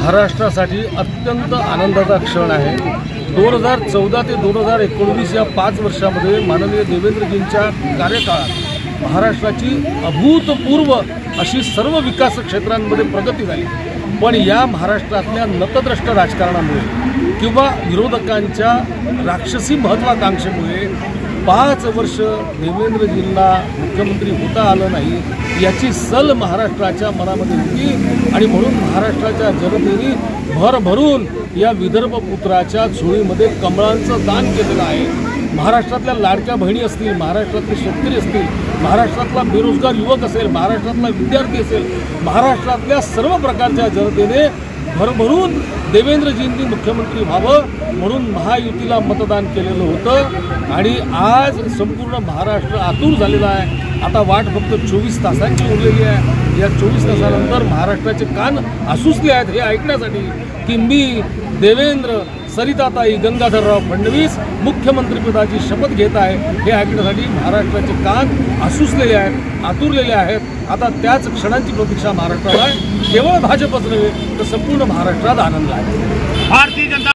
महाराष्ट्रासाठी अत्यंत आनंदाचा क्षण आहे। 2014 ते 2019 या 5 वर्षामध्ये माननीय देवेंद्रजींच्या कार्यकाळात महाराष्ट्राची अभूतपूर्व अशी सर्व विकास क्षेत्रांमध्ये प्रगती झाली। पण या महाराष्ट्रातल्या नतद्रष्ट राजकारणामुळे किंवा विरोधकांच्या राक्षसी महत्त्वाकांक्षेमुळे 5 वर्ष देवेंद्रजींना मुख्यमंत्री होता आलं नाही याची सल महाराष्ट्राच्या मनामध्ये होती आणि म्हणून महाराष्ट्राच्या जनतेने भरभरून या विदर्भ पुत्राच्या झोळीमध्ये कमळांचं दान केलेलं आहे। महाराष्ट्रातल्या लाडक्या बहिणी असतील, महाराष्ट्रातले शेतकरी असतील, महाराष्ट्रातला बेरोजगार युवक असेल, महाराष्ट्रातला विद्यार्थी असेल, महाराष्ट्रातल्या सर्व प्रकारच्या जनतेने भरभरून देवेंद्रजींनी मुख्यमंत्री व्हावं म्हणून महायुतीला मतदान केलेलं होतं आणि आज संपूर्ण महाराष्ट्र आतुर झालेला आहे। आता वाट फक्त 24 तासांची उरलेली आहे। या 24 तासानंतर महाराष्ट्राचे कान आसुसले आहेत हे ऐकण्यासाठी की मी देवेंद्र, सरिताताई, गंगाधरराव फडणवीस मुख्यमंत्रीपदाची शपथ घेत आहे हे ऐकण्यासाठी महाराष्ट्राचे कान आसुसलेले आहेत, आतुरलेले आहेत। आता त्याच क्षणांची प्रतीक्षा महाराष्ट्राला आहे। केवळ भाजपच नव्हे तर संपूर्ण महाराष्ट्रात आनंद आहे। भारतीय जनता